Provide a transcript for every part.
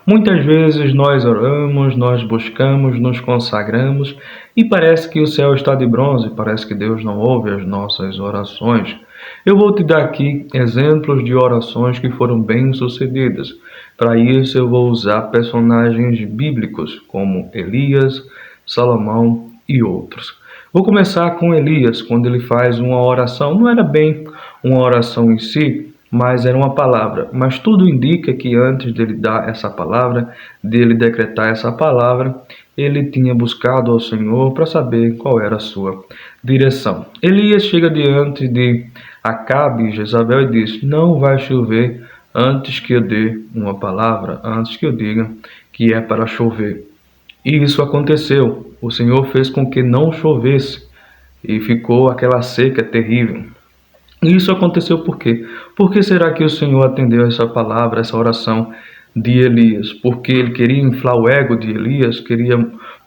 Muitas vezes nós oramos, nós buscamos, nos consagramos e parece que o céu está de bronze, parece que Deus não ouve as nossas orações. Eu vou te dar aqui exemplos de orações que foram bem-sucedidas. Para isso, eu vou usar personagens bíblicos como Elias, Salomão e outros. Vou começar com Elias, quando ele faz uma oração. Não era bem uma oração em si, mas era uma palavra. Mas tudo indica que antes dele dar essa palavra, dele decretar essa palavra, ele tinha buscado ao Senhor para saber qual era a sua direção. Elias chega diante de Acabe e Jezabel e diz: não vai chover antes que eu dê uma palavra, antes que eu diga que é para chover. E isso aconteceu. O Senhor fez com que não chovesse e ficou aquela seca terrível. E isso aconteceu por quê? Por que será que o Senhor atendeu essa palavra, essa oração de Elias? Porque ele queria inflar o ego de Elias, queria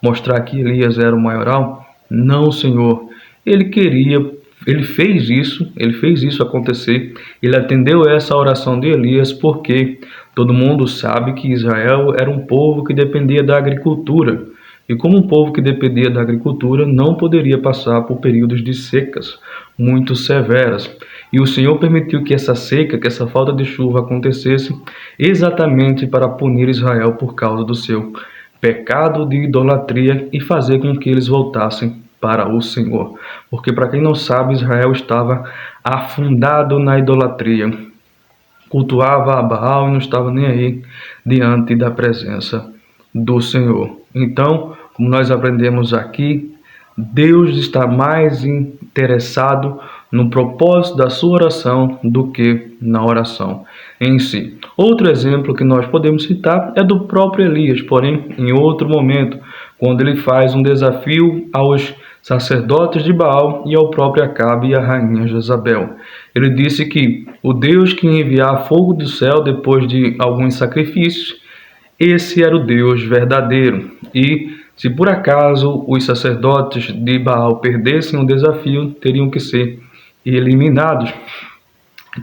mostrar que Elias era o maioral? Não, Senhor. Ele fez isso acontecer. Ele atendeu essa oração de Elias porque todo mundo sabe que Israel era um povo que dependia da agricultura. E como um povo que dependia da agricultura, não poderia passar por períodos de secas muito severas. E o Senhor permitiu que essa seca, que essa falta de chuva acontecesse exatamente para punir Israel por causa do seu pecado de idolatria e fazer com que eles voltassem para o Senhor. Porque, para quem não sabe, Israel estava afundado na idolatria. Cultuava a Baal e não estava nem aí diante da presença do Senhor. Então, como nós aprendemos aqui, Deus está mais interessado no propósito da sua oração do que na oração em si. Outro exemplo que nós podemos citar é do próprio Elias, porém em outro momento, quando ele faz um desafio aos sacerdotes de Baal e ao próprio Acabe e à rainha Jezabel. Ele disse que o Deus que enviar fogo do céu depois de alguns sacrifícios, esse era o Deus verdadeiro. E se por acaso os sacerdotes de Baal perdessem o desafio, teriam que ser eliminados.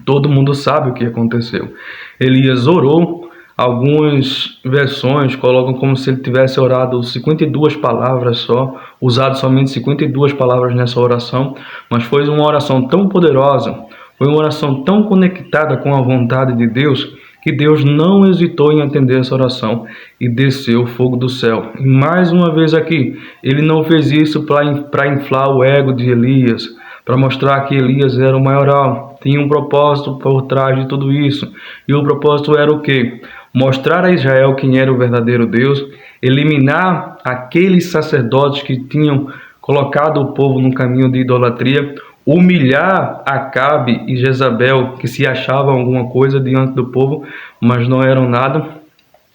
Todo mundo sabe o que aconteceu. Elias orou, algumas versões colocam como se ele tivesse orado 52 palavras só, usado somente 52 palavras nessa oração, mas foi uma oração tão poderosa, foi uma oração tão conectada com a vontade de Deus, que Deus não hesitou em atender essa oração e desceu o fogo do céu. E mais uma vez aqui, ele não fez isso para inflar o ego de Elias, para mostrar que Elias era o maioral. Tinha um propósito por trás de tudo isso. E o propósito era o quê? Mostrar a Israel quem era o verdadeiro Deus, eliminar aqueles sacerdotes que tinham colocado o povo no caminho de idolatria, humilhar Acabe e Jezabel, que se achavam alguma coisa diante do povo, mas não eram nada,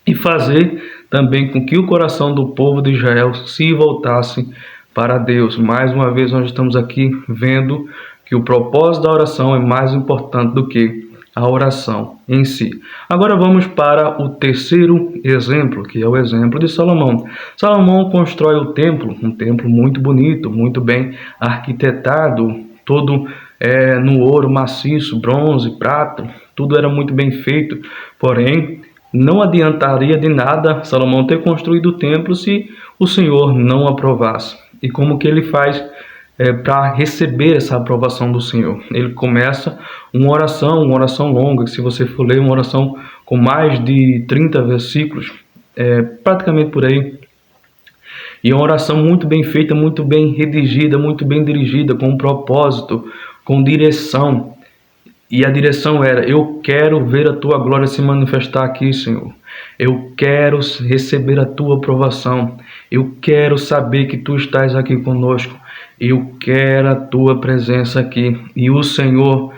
e fazer também com que o coração do povo de Israel se voltasse para Deus. Mais uma vez nós estamos aqui vendo que o propósito da oração é mais importante do que a oração em si. Agora vamos para o terceiro exemplo, que é o exemplo de Salomão. Salomão constrói o templo, um templo muito bonito, muito bem arquitetado, todo no ouro maciço, bronze, prata, tudo era muito bem feito. Porém, não adiantaria de nada Salomão ter construído o templo se o Senhor não aprovasse. E como que ele faz para receber essa aprovação do Senhor? Ele começa uma oração longa, que se você for ler, uma oração com mais de 30 versículos, praticamente por aí. E é uma oração muito bem feita, muito bem redigida, muito bem dirigida, com um propósito, com direção. E a direção era: eu quero ver a tua glória se manifestar aqui, Senhor. Eu quero receber a tua aprovação. Eu quero saber que tu estás aqui conosco. Eu quero a tua presença aqui. E o Senhor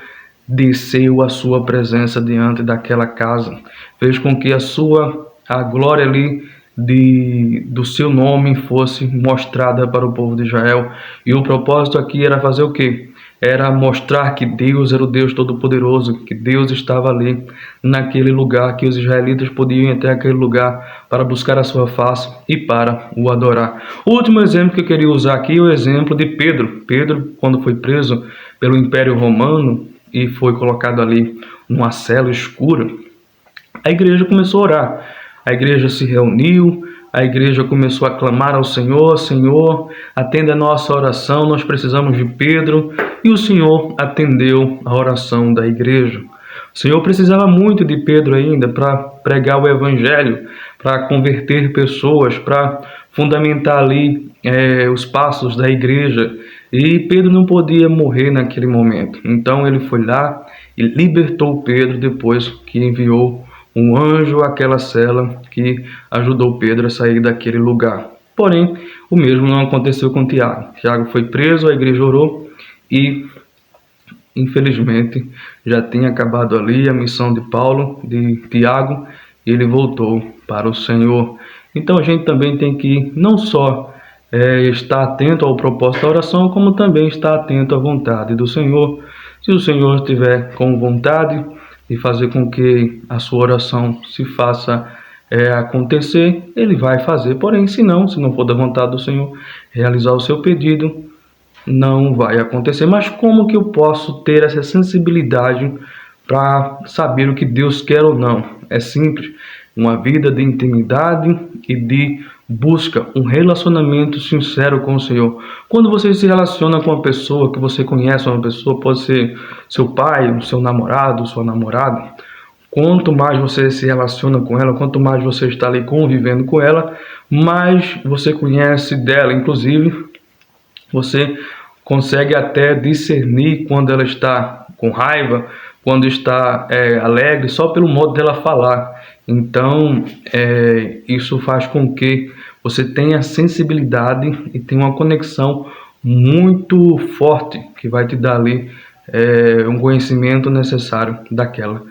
desceu a sua presença diante daquela casa. Fez com que a glória ali do seu nome fosse mostrada para o povo de Israel. E o propósito aqui era fazer o quê? Era mostrar que Deus era o Deus Todo-Poderoso, que Deus estava ali, naquele lugar, que os israelitas podiam ir até aquele lugar para buscar a sua face e para o adorar. O último exemplo que eu queria usar aqui é o exemplo de Pedro. Pedro, quando foi preso pelo Império Romano e foi colocado ali numa cela escura, a igreja começou a orar. a igreja se reuniu, a igreja começou a clamar ao Senhor: Senhor, atenda a nossa oração, nós precisamos de Pedro. E o Senhor atendeu a oração da igreja. O Senhor precisava muito de Pedro ainda para pregar o evangelho, para converter pessoas, para fundamentar ali os passos da igreja. E Pedro não podia morrer naquele momento. Então ele foi lá e libertou Pedro depois que enviou um anjo àquela cela que ajudou Pedro a sair daquele lugar. Porém, o mesmo não aconteceu com Tiago. Tiago foi preso, a igreja orou e, infelizmente, já tinha acabado ali a missão de Paulo, de Tiago, e ele voltou para o Senhor. Então a gente também tem que não só estar atento ao propósito da oração, como também estar atento à vontade do Senhor. Se o Senhor estiver com vontade de fazer com que a sua oração se faça acontecer, Ele vai fazer. Porém, se não for da vontade do Senhor realizar o seu pedido, não vai acontecer. Mas como que eu posso ter essa sensibilidade para saber o que Deus quer ou não? É simples. Uma vida de intimidade e de busca, um relacionamento sincero com o Senhor. Quando você se relaciona com uma pessoa que você conhece, uma pessoa, pode ser seu pai, o seu namorado, sua namorada, quanto mais você se relaciona com ela, quanto mais você está ali convivendo com ela, mais você conhece dela. Inclusive, você consegue até discernir quando ela está com raiva, quando está alegre, só pelo modo dela falar. Então, isso faz com que você tenha sensibilidade e tenha uma conexão muito forte que vai te dar ali um conhecimento necessário daquela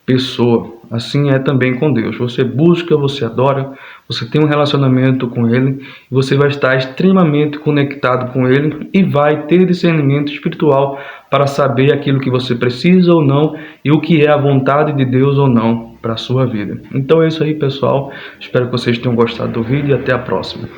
pessoa. Assim é também com Deus. Você busca, você adora, você tem um relacionamento com Ele, e você vai estar extremamente conectado com Ele e vai ter discernimento espiritual para saber aquilo que você precisa ou não e o que é a vontade de Deus ou não para a sua vida. Então é isso aí, pessoal. Espero que vocês tenham gostado do vídeo e até a próxima.